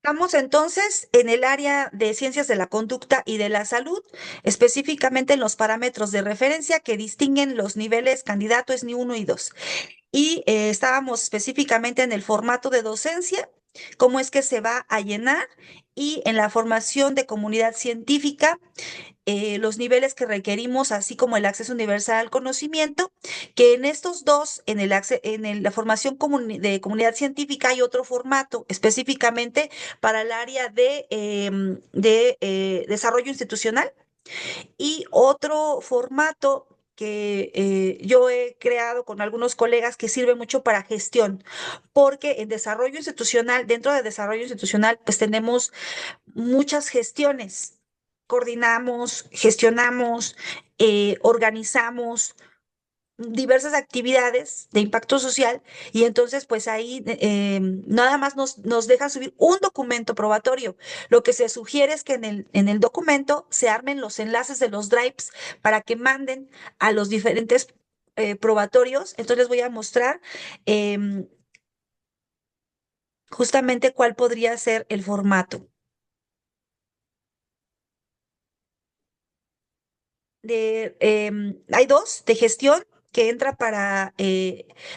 Estamos entonces en el área de ciencias de la conducta y de la salud, específicamente en los parámetros de referencia que distinguen los niveles candidato es ni uno y 2. Y estábamos específicamente en el formato de docencia, cómo es que se va a llenar y en la formación de comunidad científica, los niveles que requerimos, así como el acceso universal al conocimiento, que en estos dos, la formación de comunidad científica hay otro formato específicamente para el área de desarrollo institucional y otro formato que yo he creado con algunos colegas que sirve mucho para gestión, porque en desarrollo institucional, dentro de desarrollo institucional, pues tenemos muchas gestiones. Coordinamos, gestionamos, organizamos diversas actividades de impacto social y entonces pues ahí nada más nos deja subir un documento probatorio. Lo que se sugiere es que en el documento se armen los enlaces de los drives para que manden a los diferentes probatorios. Entonces les voy a mostrar em, justamente cuál podría ser el formato. Hay dos de gestión que entra para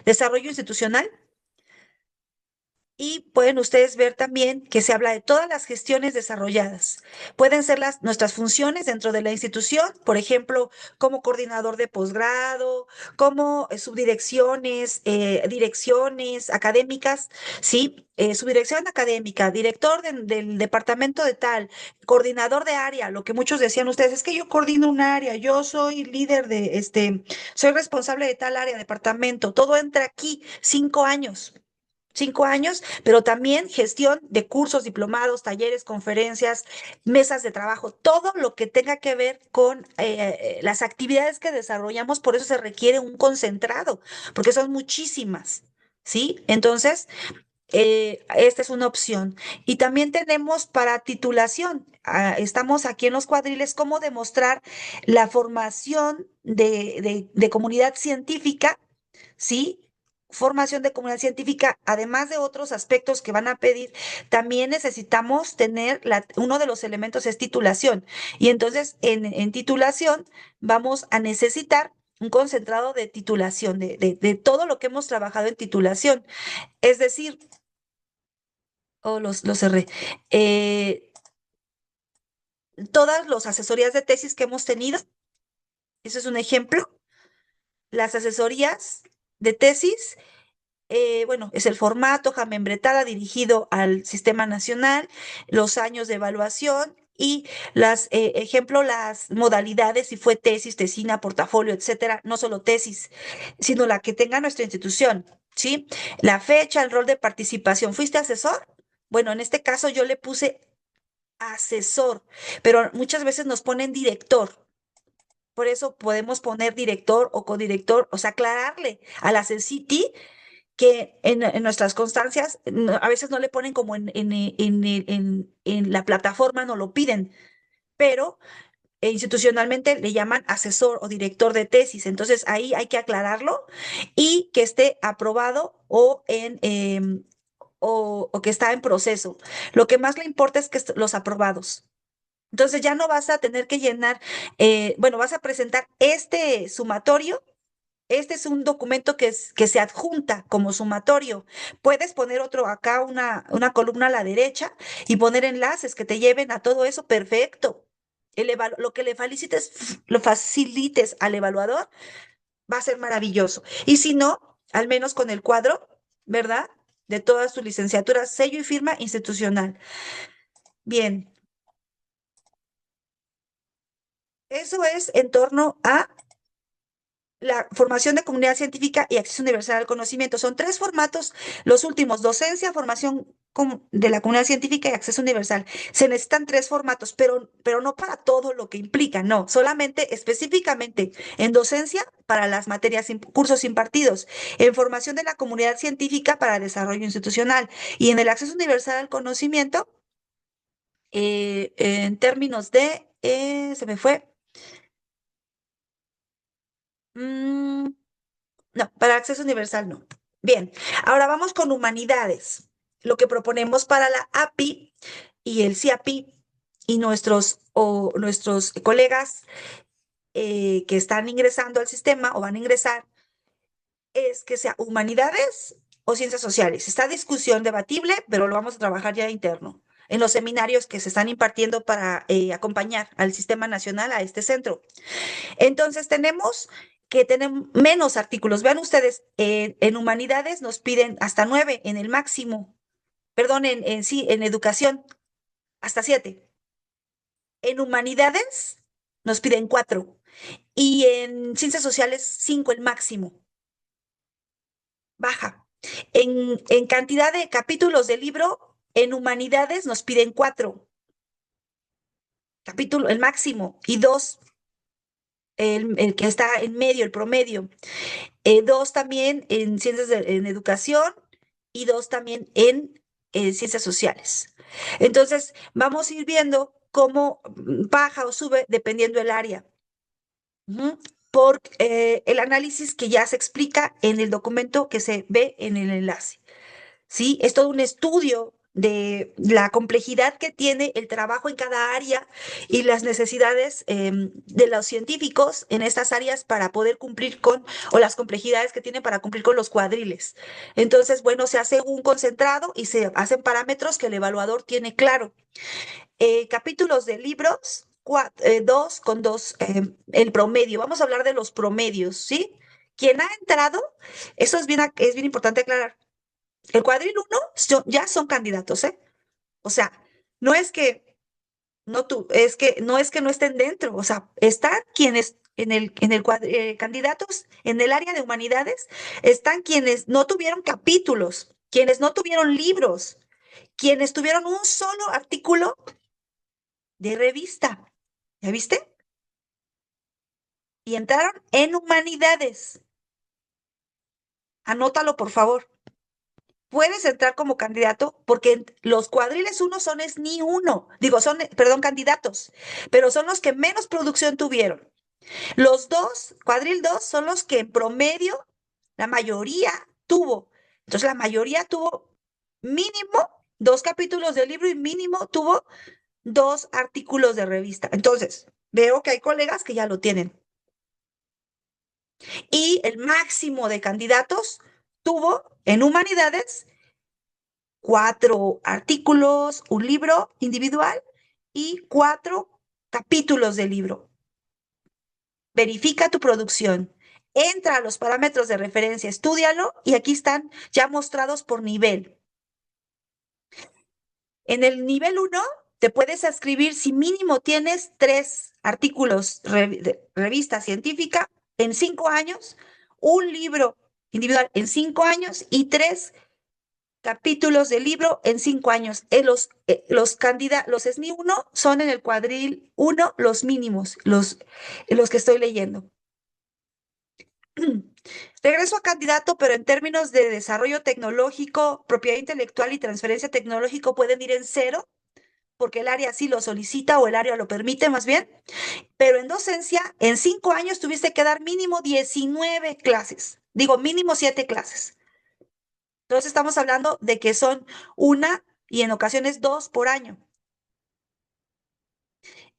desarrollo institucional y pueden ustedes ver también que se habla de todas las gestiones desarrolladas. Pueden ser nuestras funciones dentro de la institución, por ejemplo, como coordinador de posgrado, como subdirecciones, direcciones académicas, ¿sí? Subdirección académica, director del departamento de tal, coordinador de área, lo que muchos decían ustedes, es que yo coordino un área, yo soy líder soy responsable de tal área, departamento, todo entra aquí, 5 años. 5 años, pero también gestión de cursos, diplomados, talleres, conferencias, mesas de trabajo, todo lo que tenga que ver con las actividades que desarrollamos, por eso se requiere un concentrado, porque son muchísimas, ¿sí? Entonces, esta es una opción. Y también tenemos para titulación, estamos aquí en los cuadriles, cómo demostrar la formación de comunidad científica, ¿sí? Formación de comunidad científica, además de otros aspectos que van a pedir, también necesitamos tener uno de los elementos es titulación. Y entonces en titulación vamos a necesitar un concentrado de titulación, de todo lo que hemos trabajado en titulación. Es decir, los cerré. Eh, todas las asesorías de tesis que hemos tenido, eso es un ejemplo. Las asesorías de tesis, bueno, es el formato, hoja membretada dirigido al sistema nacional, los años de evaluación y las modalidades, si fue tesis, tesina, portafolio, etcétera, no solo tesis, sino la que tenga nuestra institución, ¿sí? La fecha, el rol de participación. ¿Fuiste asesor? Bueno, en este caso yo le puse asesor, pero muchas veces nos ponen director. Por eso podemos poner director o codirector, o sea, aclararle a la CECITI que en nuestras constancias a veces no le ponen como en la plataforma, no lo piden, pero institucionalmente le llaman asesor o director de tesis. Entonces ahí hay que aclararlo y que esté aprobado o que está en proceso. Lo que más le importa es que los aprobados. Entonces ya no vas a tener que llenar, bueno, vas a presentar este sumatorio. Este es un documento que se adjunta como sumatorio. Puedes poner otro acá, una columna a la derecha y poner enlaces que te lleven a todo eso. Perfecto. Lo que lo facilites al evaluador va a ser maravilloso. Y si no, al menos con el cuadro, ¿verdad? De todas tus licenciaturas, sello y firma institucional. Bien, eso es en torno a la formación de comunidad científica y acceso universal al conocimiento. Son tres formatos, los últimos, docencia, formación de la comunidad científica y acceso universal. Se necesitan tres formatos, pero no para todo lo que implica, no, solamente específicamente en docencia para las materias, cursos impartidos, en formación de la comunidad científica para desarrollo institucional y en el acceso universal al conocimiento, en términos se me fue. mm, No, para acceso universal no. Bien, ahora vamos con humanidades. Lo que proponemos para la API y el CIAPI y nuestros colegas que están ingresando al sistema o van a ingresar es que sea humanidades o ciencias sociales. Está discusión debatible, pero lo vamos a trabajar ya interno en los seminarios que se están impartiendo para acompañar al Sistema Nacional a este centro. Entonces tenemos que tener menos artículos. Vean ustedes, en humanidades nos piden hasta 9 en el máximo, perdón, sí, en educación hasta 7. En humanidades nos piden 4 y en ciencias sociales 5 el máximo, baja. En cantidad de capítulos de libro, en humanidades nos piden 4 capítulos, el máximo, y 2 el que está en medio, el promedio. 2 también en en educación y 2 también en ciencias sociales. Entonces, vamos a ir viendo cómo baja o sube dependiendo del área. Ujú. Por el análisis que ya se explica en el documento que se ve en el enlace. ¿Sí? Es todo un estudio de la complejidad que tiene el trabajo en cada área y las necesidades de los científicos en estas áreas para poder cumplir con, o las complejidades que tienen para cumplir con los cuadriles. Entonces, bueno, se hace un concentrado y se hacen parámetros que el evaluador tiene claro. Capítulos de libros, 2 con 2, el promedio. Vamos a hablar de los promedios, ¿sí? Quien ha entrado, eso es bien importante aclarar. El cuadril 1 ya son candidatos, ¿eh? O sea, no es que es que no estén dentro, o sea, están quienes candidatos en el área de humanidades, están quienes no tuvieron capítulos, quienes no tuvieron libros, quienes tuvieron un solo artículo de revista. ¿Ya viste? Y entraron en humanidades. Anótalo, por favor. Puedes entrar como candidato porque los cuadriles 1 son SNI 1, digo, son, perdón, candidatos, pero son los que menos producción tuvieron. Los 2, cuadril 2, son los que en promedio la mayoría tuvo. Entonces, la mayoría tuvo mínimo 2 capítulos de libro y mínimo tuvo 2 artículos de revista. Entonces, veo que hay colegas que ya lo tienen. Y el máximo de candidatos tuvo en humanidades 4 artículos, un libro individual y 4 capítulos de libro. Verifica tu producción. Entra a los parámetros de referencia, estúdialo y aquí están ya mostrados por nivel. En el nivel 1 te puedes inscribir si mínimo tienes 3 artículos de revista científica en 5 años, un libro individual en 5 años y 3 capítulos de libro en 5 años. Los SNI 1 son en el cuadril 1 los mínimos, los que estoy leyendo. Regreso a candidato, pero en términos de desarrollo tecnológico, propiedad intelectual y transferencia tecnológico pueden ir en 0, porque el área sí lo solicita o el área lo permite más bien. Pero en docencia, en 5 años tuviste que dar mínimo 19 clases. Digo, mínimo 7 clases. Entonces estamos hablando de que son una y en ocasiones 2 por año.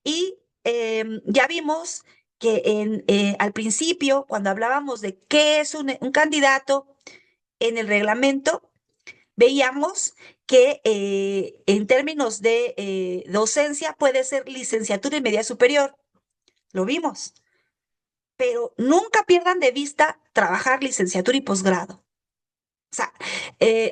Y ya vimos que al principio, cuando hablábamos de qué es un candidato en el reglamento, veíamos que en términos de docencia puede ser licenciatura y media superior. Lo vimos. Pero nunca pierdan de vista trabajar licenciatura y posgrado. O sea,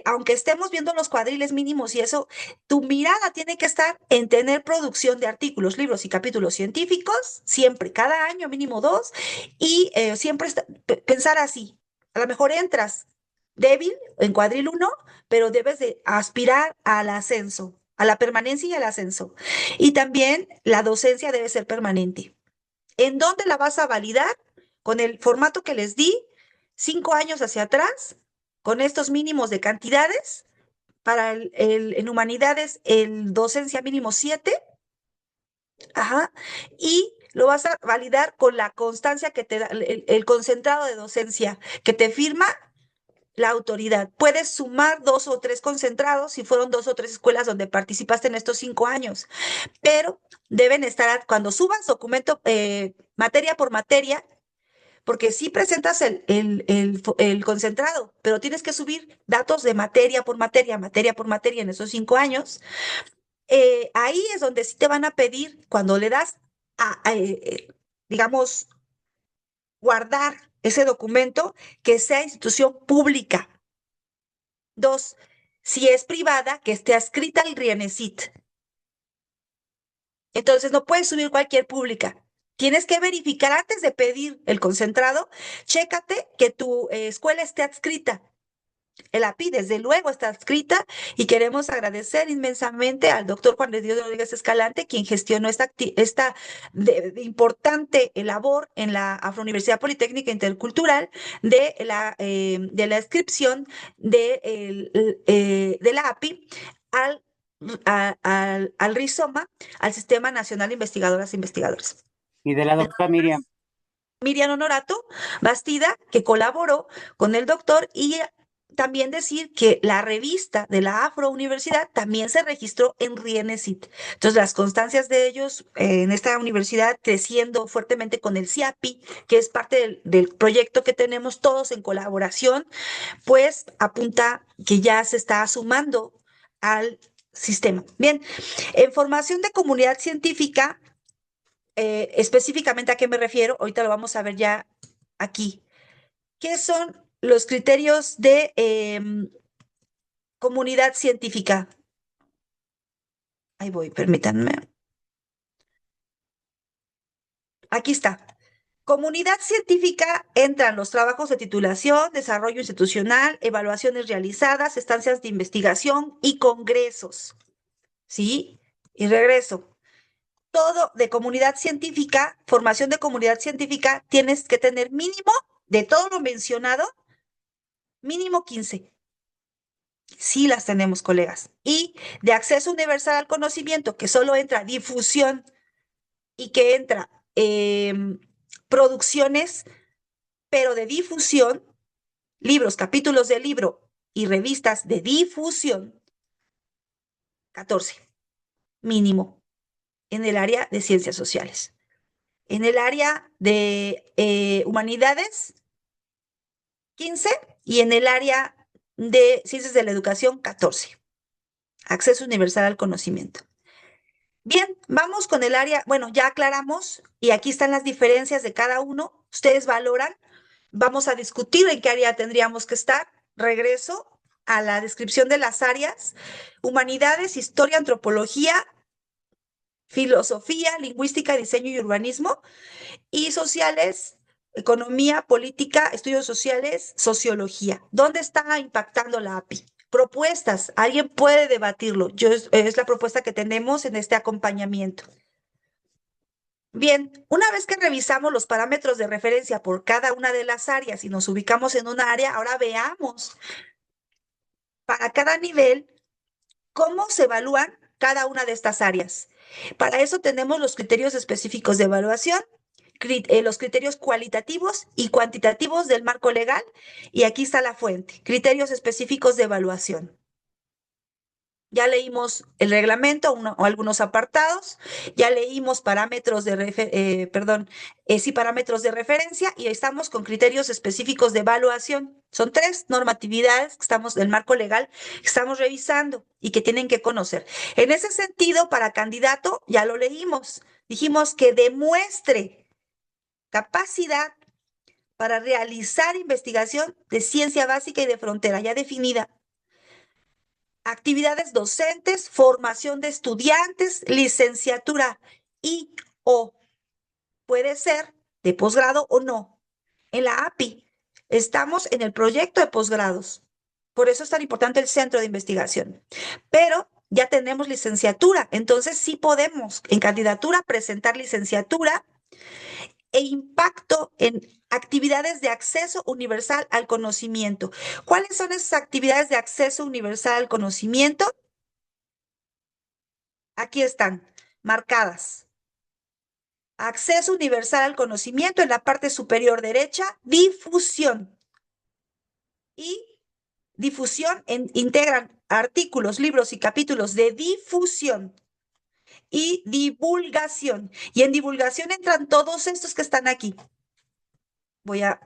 aunque estemos viendo los cuadriles mínimos y eso, tu mirada tiene que estar en tener producción de artículos, libros y capítulos científicos, siempre, cada año mínimo 2, y siempre pensar así. A lo mejor entras débil en cuadril 1, pero debes de aspirar al ascenso, a la permanencia y al ascenso. Y también la docencia debe ser permanente. ¿En dónde la vas a validar? Con el formato que les di, 5 años hacia atrás, con estos mínimos de cantidades. Para en humanidades, el docencia mínimo 7. Ajá. Y lo vas a validar con la constancia que te da el concentrado de docencia que te firma la autoridad. Puedes sumar 2 o 3 concentrados si fueron 2 o 3 escuelas donde participaste en estos 5 años, pero deben estar, cuando subas documento, materia por materia, porque sí presentas el concentrado, pero tienes que subir datos de materia por materia en esos 5 años. Ahí es donde sí te van a pedir, cuando le das digamos, guardar ese documento, que sea institución pública. 2, si es privada, que esté adscrita al RIENESIT. Entonces no puedes subir cualquier pública. Tienes que verificar antes de pedir el concentrado, chécate que tu escuela esté adscrita. El API, desde luego, está adscrita y queremos agradecer inmensamente al doctor Juan de Dios Rodríguez Escalante, quien gestionó esta importante labor en la Afrouniversidad Politécnica Intercultural de la inscripción de la API al, al rizoma, al Sistema Nacional de Investigadoras e Investigadores. Y de la doctora Miriam. Miriam Honorato Bastida, que colaboró con el doctor, y también decir que la revista de la Afrouniversidad también se registró en RIENESIT. Entonces, las constancias de ellos en esta universidad creciendo fuertemente con el CIAPI, que es parte del proyecto que tenemos todos en colaboración, pues apunta que ya se está sumando al sistema. Bien, en formación de comunidad científica, específicamente a qué me refiero, ahorita lo vamos a ver ya aquí. ¿Qué son los criterios de comunidad científica? Ahí voy, permítanme. Aquí está. Comunidad científica entran los trabajos de titulación, desarrollo institucional, evaluaciones realizadas, estancias de investigación y congresos. ¿Sí? Y regreso. Todo de comunidad científica, formación de comunidad científica, tienes que tener mínimo, de todo lo mencionado, mínimo 15. Sí las tenemos, colegas. Y de acceso universal al conocimiento, que solo entra difusión y que entra producciones, pero de difusión, libros, capítulos de libro y revistas de difusión, 14, mínimo, en el área de ciencias sociales. En el área de humanidades, 15, y en el área de ciencias de la educación, 14. Acceso universal al conocimiento. Bien, vamos con el área, bueno, ya aclaramos y aquí están las diferencias de cada uno. Ustedes valoran. Vamos a discutir en qué área tendríamos que estar. Regreso a la descripción de las áreas: humanidades, historia, antropología, filosofía, lingüística, diseño y urbanismo, y sociales, economía, política, estudios sociales, sociología. ¿Dónde está impactando la API? Propuestas, alguien puede debatirlo. Es la propuesta que tenemos en este acompañamiento. Bien, una vez que revisamos los parámetros de referencia por cada una de las áreas y nos ubicamos en una área, ahora veamos para cada nivel cómo se evalúan cada una de estas áreas. Para eso tenemos los criterios específicos de evaluación, los criterios cualitativos y cuantitativos del marco legal, y aquí está la fuente: criterios específicos de evaluación. Ya leímos el reglamento o algunos apartados, ya leímos parámetros parámetros de referencia, y estamos con criterios específicos de evaluación. Son 3 normatividades que estamos del marco legal que estamos revisando y que tienen que conocer. En ese sentido, para candidato, ya lo leímos. Dijimos que demuestre capacidad para realizar investigación de ciencia básica y de frontera, ya definida. Actividades docentes, formación de estudiantes, licenciatura y o puede ser de posgrado o no. En la API estamos en el proyecto de posgrados. Por eso es tan importante el centro de investigación. Pero ya tenemos licenciatura, entonces sí podemos en candidatura presentar licenciatura e impacto en actividades de acceso universal al conocimiento. ¿Cuáles son esas actividades de acceso universal al conocimiento? Aquí están marcadas. Acceso universal al conocimiento en la parte superior derecha, difusión. Y Difusión integran artículos, libros y capítulos de difusión y divulgación. Y en divulgación entran todos estos que están aquí. Voy a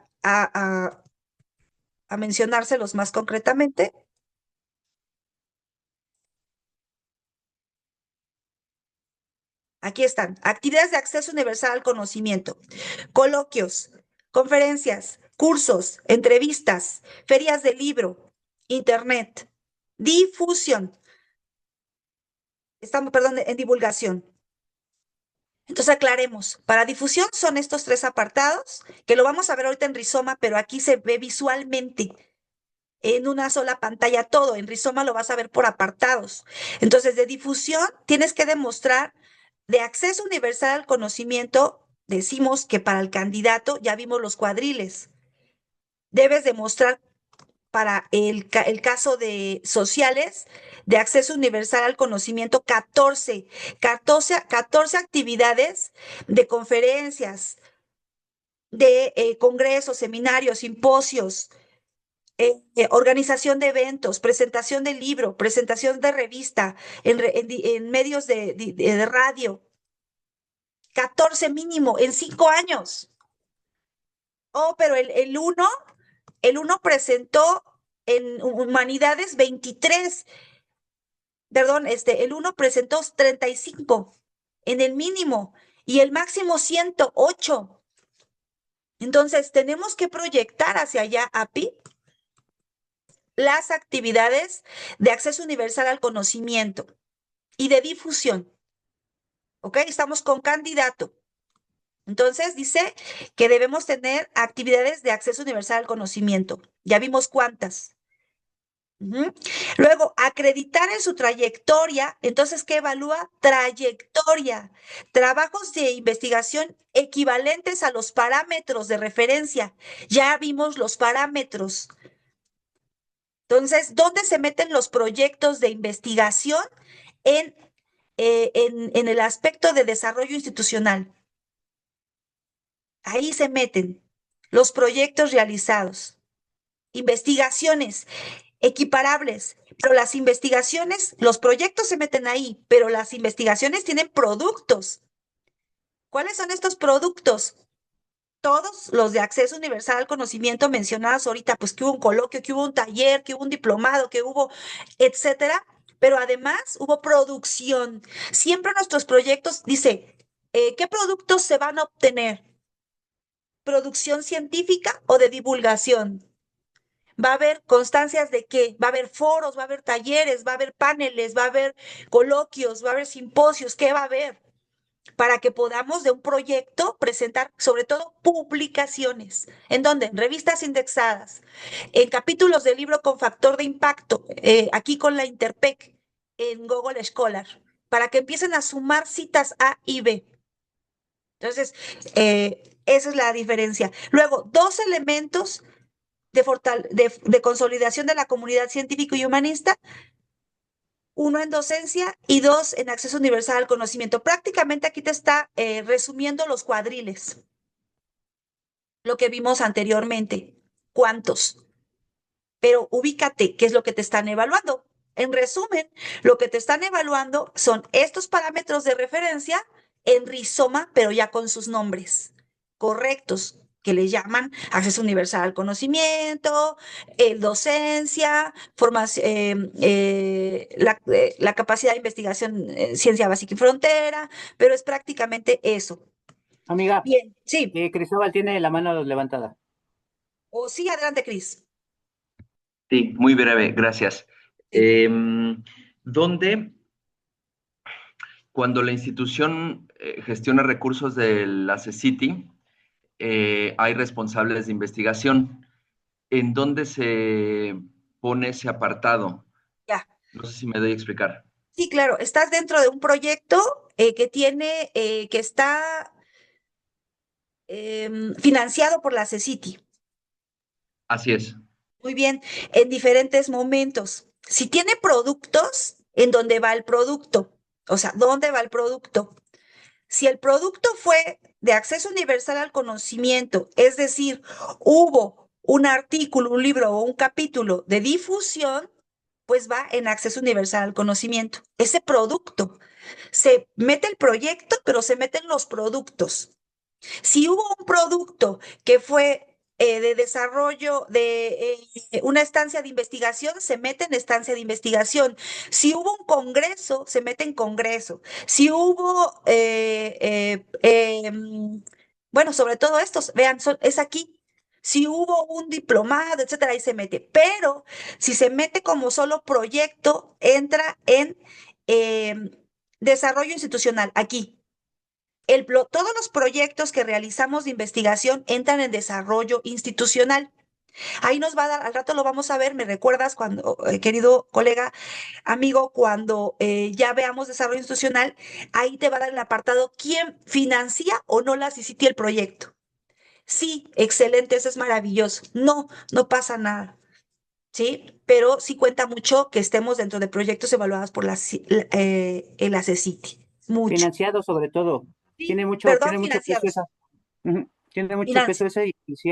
mencionárselos más concretamente. Aquí están. Actividades de acceso universal al conocimiento, coloquios, conferencias, cursos, entrevistas, ferias de libro, internet, difusión. Estamos, perdón, en divulgación. Entonces aclaremos, para difusión son estos tres apartados, que lo vamos a ver ahorita en Rizoma, pero aquí se ve visualmente en una sola pantalla todo. En Rizoma lo vas a ver por apartados. Entonces, de difusión tienes que demostrar de acceso universal al conocimiento. Decimos que para el candidato, ya vimos los cuadriles, debes demostrar para el caso de sociales, de acceso universal al conocimiento, 14 actividades de conferencias, de congresos, seminarios, simposios, organización de eventos, presentación de libro, presentación de revista, en medios de radio, 14 mínimo en 5 años. Oh, pero el uno presentó en humanidades 23, perdón, el uno presentó 35 en el mínimo y el máximo 108. Entonces, tenemos que proyectar hacia allá, API, las actividades de acceso universal al conocimiento y de difusión. ¿Ok? Estamos con candidato. Entonces, dice que debemos tener actividades de acceso universal al conocimiento. Ya vimos cuántas. Ujú. Luego, acreditar en su trayectoria. Entonces, ¿qué evalúa? Trayectoria. Trabajos de investigación equivalentes a los parámetros de referencia. Ya vimos los parámetros. Entonces, ¿dónde se meten los proyectos de investigación en, en el aspecto de desarrollo institucional? Ahí se meten los proyectos realizados, investigaciones equiparables, pero las investigaciones, los proyectos se meten ahí, pero las investigaciones tienen productos. ¿Cuáles son estos productos? Todos los de acceso universal al conocimiento mencionados ahorita, pues que hubo un coloquio, que hubo un taller, que hubo un diplomado, que hubo, etcétera, pero además hubo producción. Siempre nuestros proyectos dice, ¿qué productos se van a obtener? ¿Producción científica o de divulgación? Va a haber constancias de qué, va a haber foros, va a haber talleres, va a haber paneles, va a haber coloquios, va a haber simposios, ¿qué va a haber? Para que podamos de un proyecto presentar sobre todo publicaciones. ¿En dónde? En revistas indexadas, en capítulos de libro con factor de impacto, aquí con la Interpec, en Google Scholar, para que empiecen a sumar citas A y B. Entonces, esa es la diferencia. Luego, dos elementos de consolidación de la comunidad científico y humanista, uno en docencia y dos en acceso universal al conocimiento. Prácticamente aquí te está resumiendo los cuadriles, lo que vimos anteriormente. ¿Cuántos? Pero ubícate, ¿qué es lo que te están evaluando? En resumen, lo que te están evaluando son estos parámetros de referencia en rizoma, pero ya con sus nombres correctos, que le llaman acceso universal al conocimiento, docencia, la capacidad de investigación, ciencia básica y frontera, pero es prácticamente eso. Amiga, Bien, sí, Cristóbal tiene la mano levantada. o sí, adelante, Cris. Sí, muy breve, gracias. Sí, ¿Dónde, cuando la institución gestiona recursos de la CECITI, hay responsables de investigación? ¿En dónde se pone ese apartado? ya. No sé si me doy a explicar. Sí, claro, estás dentro de un proyecto que está financiado por la CECITI. Así es. Muy bien, en diferentes momentos. Si tiene productos, ¿en dónde va el producto? O sea, ¿dónde va el producto? Si el producto fue de acceso universal al conocimiento, es decir, hubo un artículo, un libro o un capítulo de difusión, pues va en acceso universal al conocimiento. Ese producto, se mete el proyecto, pero se meten los productos. Si hubo un producto que fue de desarrollo de una estancia de investigación, se mete en estancia de investigación. Si hubo un congreso, se mete en congreso. Si hubo, bueno, sobre todo estos, vean, es aquí. Si hubo un diplomado, etcétera, ahí se mete. Pero si se mete como solo proyecto, entra en desarrollo institucional, aquí. Todos los proyectos que realizamos de investigación entran en desarrollo institucional. Ahí nos va a dar, al rato lo vamos a ver, me recuerdas cuando, querido colega, amigo, cuando ya veamos desarrollo institucional, ahí te va a dar el apartado quién financia o no la CICIT y el proyecto. Sí, excelente, eso es maravilloso. No, no pasa nada, ¿sí? Pero sí cuenta mucho que estemos dentro de proyectos evaluados por el ACCITI. Mucho. Financiado sobre todo. Sí, Tiene perdón, mucho peso financiados. esa. Ujú. Tiene mucho peso Financiados. ese y sí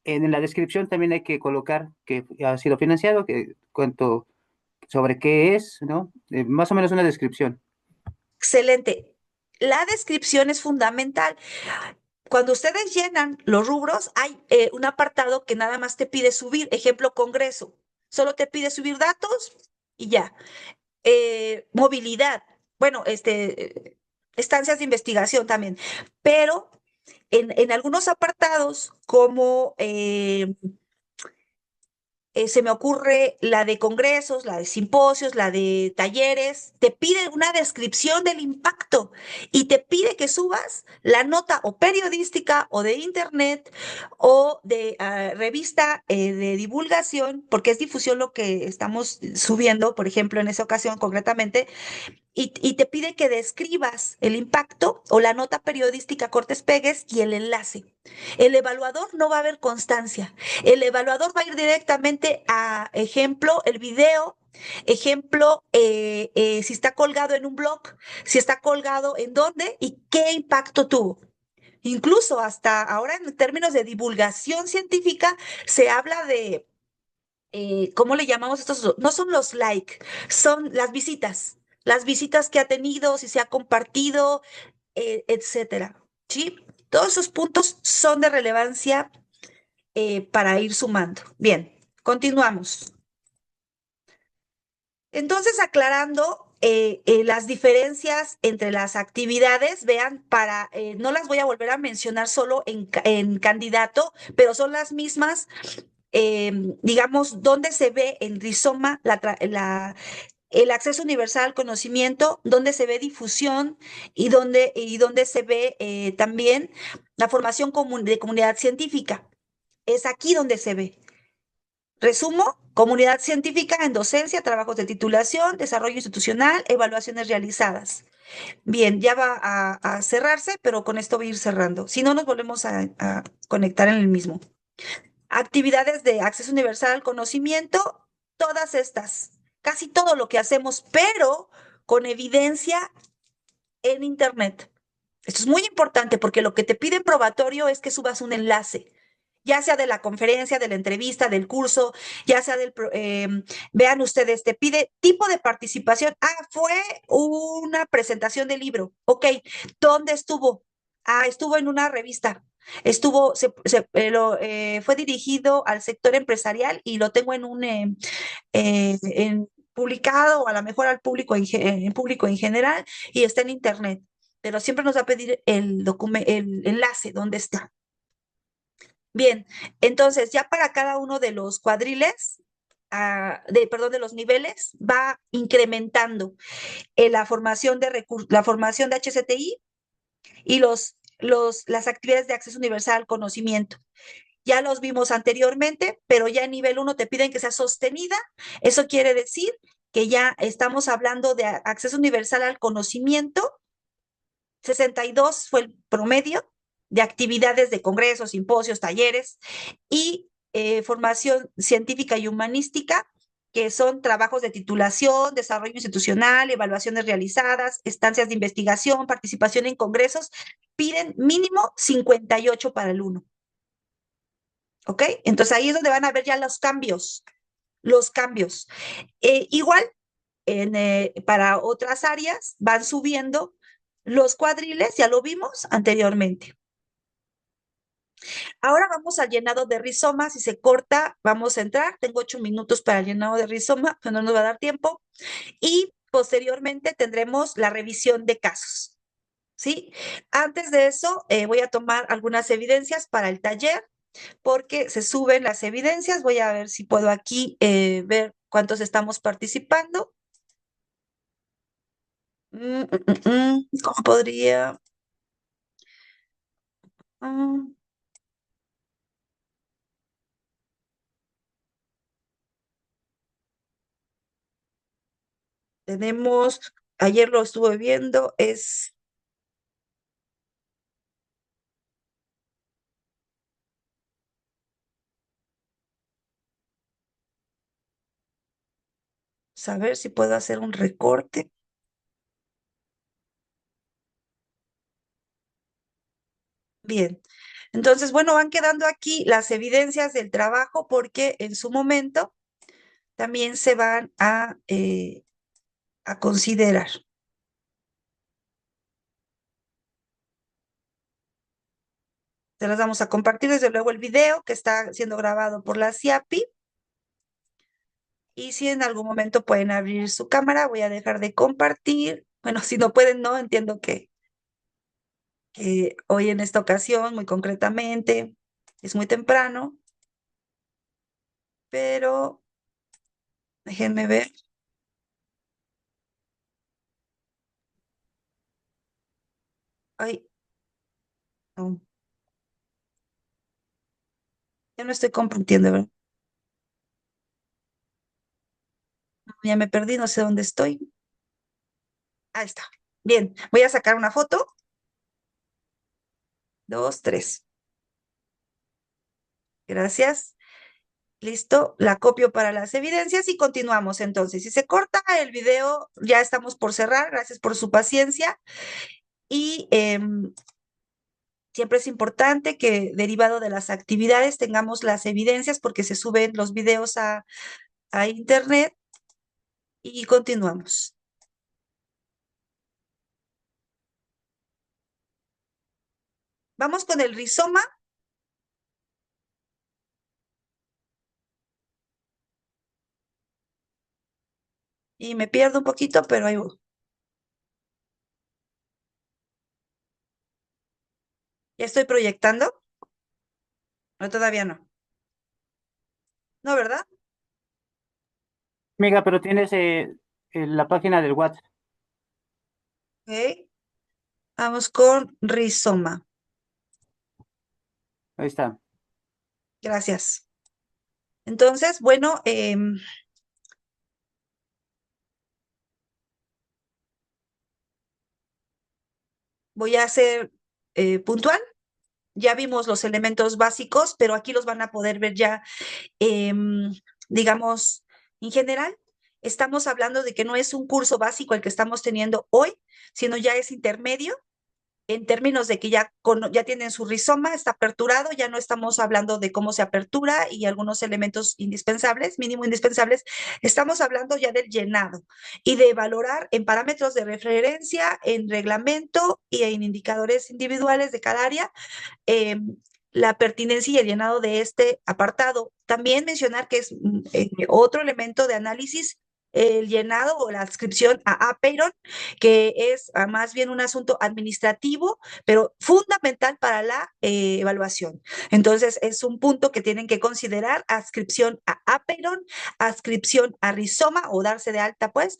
en la descripción también hay que colocar que ha sido financiado, que cuánto, sobre qué es, ¿no? Más o menos una descripción. Excelente. La descripción es fundamental. Cuando ustedes llenan los rubros, hay un apartado que nada más te pide subir, ejemplo, congreso. Solo te pide subir datos y ya. Movilidad. Bueno, estancias de investigación también. Pero en algunos apartados, como se me ocurre la de congresos, la de simposios, la de talleres, te pide una descripción del impacto y te pide que subas la nota o periodística o de internet o de revista de divulgación, porque es difusión lo que estamos subiendo, por ejemplo, en esa ocasión concretamente, y te pide que describas el impacto o la nota periodística, cortes, pegues y el enlace. El evaluador no va a ver constancia. El evaluador va a ir directamente a ejemplo, el video, ejemplo, si está colgado en un blog, si está colgado en dónde y qué impacto tuvo. Incluso hasta ahora en términos de divulgación científica se habla de, ¿cómo le llamamos estos? No son los like, son las visitas que ha tenido, si se ha compartido, etcétera. ¿Sí? Todos esos puntos son de relevancia para ir sumando. Bien, continuamos. Entonces, aclarando las diferencias entre las actividades, vean, no las voy a volver a mencionar solo en candidato, pero son las mismas, digamos, donde se ve en rizoma el acceso universal al conocimiento, donde se ve difusión y donde se ve también la formación de comunidad científica. Es aquí donde se ve. Resumo, comunidad científica en docencia, trabajos de titulación, desarrollo institucional, evaluaciones realizadas. Bien, ya va a cerrarse, pero con esto voy a ir cerrando. Si no, nos volvemos a conectar en el mismo. Actividades de acceso universal al conocimiento, todas estas, casi todo lo que hacemos, pero con evidencia en Internet. Esto es muy importante porque lo que te pide en probatorio es que subas un enlace, ya sea de la conferencia, de la entrevista, del curso, ya sea vean ustedes, te pide tipo de participación. Ah, fue una presentación de libro. Ok, ¿dónde estuvo? Ah, estuvo en una revista. Fue dirigido al sector empresarial y lo tengo publicado, o a lo mejor al público en público en general, y está en internet. Pero siempre nos va a pedir el enlace, ¿dónde está? Bien, entonces ya para cada uno de los cuadriles, perdón, de los niveles, va incrementando la formación de HCTI y las actividades de acceso universal al conocimiento. Ya los vimos anteriormente, pero ya en nivel 1 te piden que sea sostenida. Eso quiere decir que ya estamos hablando de acceso universal al conocimiento. 62 fue el promedio de actividades de congresos, simposios, talleres y formación científica y humanística, que son trabajos de titulación, desarrollo institucional, evaluaciones realizadas, estancias de investigación, participación en congresos, piden mínimo 58 para el 1. ¿ok? Entonces ahí es donde van a ver ya los cambios, los cambios. Igual, para otras áreas van subiendo los cuadriles, ya lo vimos anteriormente. Ahora vamos al llenado de rizoma. Si se corta, vamos a entrar. Tengo 8 minutos para el llenado de rizoma, pero no nos va a dar tiempo. Y posteriormente tendremos la revisión de casos, ¿sí? Antes de eso, voy a tomar algunas evidencias para el taller, porque se suben las evidencias. Voy a ver si puedo aquí ver cuántos estamos participando. ¿Cómo podría? Mm, tenemos, ayer lo estuve viendo, es, saber si puedo hacer un recorte. Bien. Entonces, bueno, van quedando aquí las evidencias del trabajo porque en su momento también se van a considerar. Se las vamos a compartir desde luego el video que está siendo grabado por la CIAPI. Y si en algún momento pueden abrir su cámara, voy a dejar de compartir. Bueno, si no pueden, no, entiendo que hoy en esta ocasión, muy concretamente, es muy temprano, pero déjenme ver. Ay, no, ya no estoy compartiendo, ¿verdad? Ya me perdí, no sé dónde estoy. Ahí está. Bien, voy a sacar una foto. Dos, tres. Gracias. Listo, la copio para las evidencias y continuamos entonces. Si se corta el video, ya estamos por cerrar. Gracias por su paciencia. Y siempre es importante que derivado de las actividades tengamos las evidencias porque se suben los videos a internet y continuamos. Vamos con el rizoma y me pierdo un poquito, pero ahí voy. ¿Ya estoy proyectando? No, todavía no. No, ¿verdad? Amiga, pero tienes la página del WhatsApp. Ok. Vamos con rizoma. Ahí está. Gracias. Entonces, bueno, voy a ser puntual. Ya vimos los elementos básicos, pero aquí los van a poder ver ya, em, digamos, en general. Estamos hablando de que no es un curso básico el que estamos teniendo hoy, sino ya es intermedio en términos de que ya tienen su rizoma, está aperturado, ya no estamos hablando de cómo se apertura y algunos elementos indispensables, mínimo indispensables, estamos hablando ya del llenado y de valorar en parámetros de referencia, en reglamento y en indicadores individuales de cada área eh, la pertinencia y el llenado de este apartado. También mencionar que es otro elemento de análisis el llenado o la adscripción a Apeiron, que es más bien un asunto administrativo, pero fundamental para la evaluación. Entonces, es un punto que tienen que considerar, adscripción a Apeiron, adscripción a rizoma o darse de alta, pues,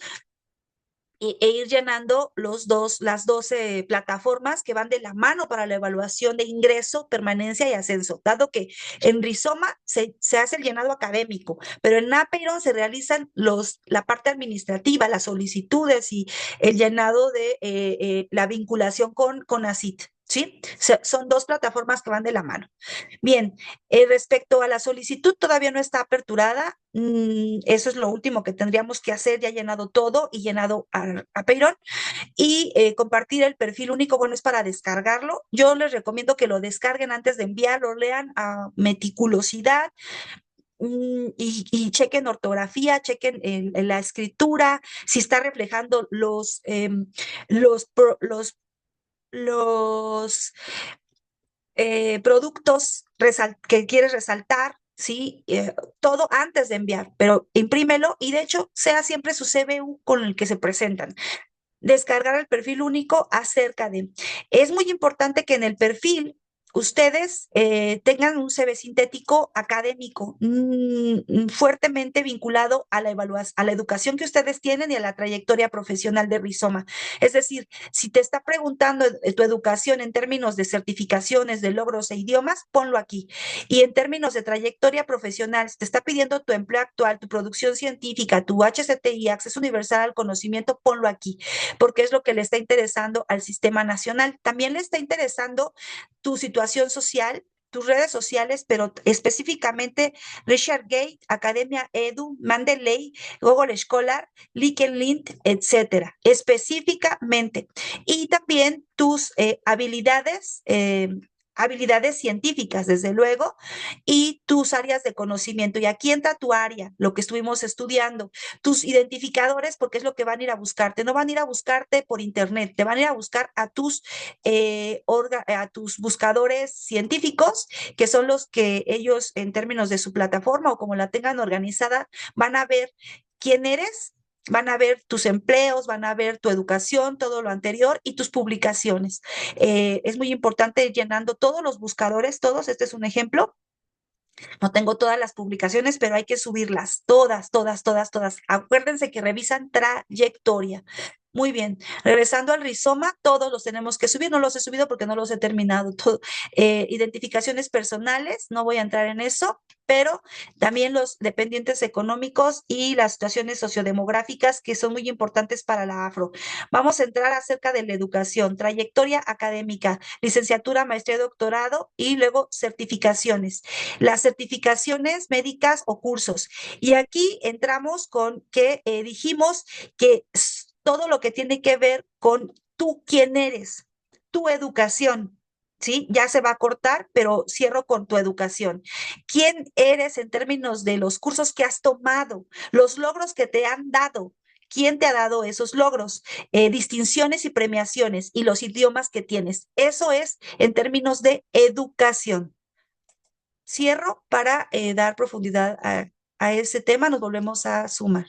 ir llenando las 12 plataformas que van de la mano para la evaluación de ingreso, permanencia y ascenso, dado que en Rizoma se hace el llenado académico, pero en Apeiron se realizan la parte administrativa, las solicitudes y el llenado de la vinculación con ACIT. ¿sí? Son dos plataformas que van de la mano. Bien, respecto a la solicitud, todavía no está aperturada. Eso es lo último que tendríamos que hacer, ya llenado todo y llenado a Peirón. Y compartir el perfil único, bueno, es para descargarlo. Yo les recomiendo que lo descarguen antes de enviarlo, lean a meticulosidad. Y chequen ortografía, chequen la escritura, si está reflejando los, los productos que quieres resaltar, ¿sí? Todo antes de enviar, pero imprímelo y de hecho sea siempre su CBU con el que se presentan. Descargar el perfil único acerca de. Es muy importante que en el perfil ustedes tengan un CV sintético académico fuertemente vinculado a la evaluación, a la educación que ustedes tienen y a la trayectoria profesional de Rizoma. Es decir, si te está preguntando tu educación en términos de certificaciones, de logros e idiomas, ponlo aquí. Y en términos de trayectoria profesional, si te está pidiendo tu empleo actual, tu producción científica, tu HCTI, acceso universal al conocimiento, ponlo aquí porque es lo que le está interesando al sistema nacional. También le está interesando tu situación social, tus redes sociales, pero específicamente ResearchGate, Academia Edu, Mendeley, Google Scholar, LinkedIn, etcétera, específicamente. Y también tus habilidades científicas, desde luego, y tus áreas de conocimiento. Y aquí entra tu área, lo que estuvimos estudiando, tus identificadores, porque es lo que van a ir a buscarte. No van a ir a buscarte por internet, te van a ir a buscar a tus buscadores científicos, que son los que ellos, en términos de su plataforma o como la tengan organizada, van a ver quién eres. Van a ver tus empleos, van a ver tu educación, todo lo anterior y tus publicaciones. Es muy importante ir llenando todos los buscadores, todos, este es un ejemplo. No tengo todas las publicaciones, pero hay que subirlas, todas, todas, todas, todas. Acuérdense que revisan trayectoria. Muy bien, regresando al rizoma, todos los tenemos que subir, no los he subido porque no los he terminado. Identificaciones personales, no voy a entrar en eso, pero también los dependientes económicos y las situaciones sociodemográficas que son muy importantes para la afro. Vamos a entrar acerca de la educación, trayectoria académica, licenciatura, maestría, doctorado y luego certificaciones, las certificaciones médicas o cursos. Y aquí entramos con que dijimos que todo lo que tiene que ver con tú quién eres, tu educación. ¿Sí? Ya se va a cortar, pero cierro con tu educación. ¿Quién eres en términos de los cursos que has tomado, los logros que te han dado? ¿Quién te ha dado esos logros? Distinciones y premiaciones y los idiomas que tienes. Eso es en términos de educación. Cierro para dar profundidad a ese tema. Nos volvemos a sumar.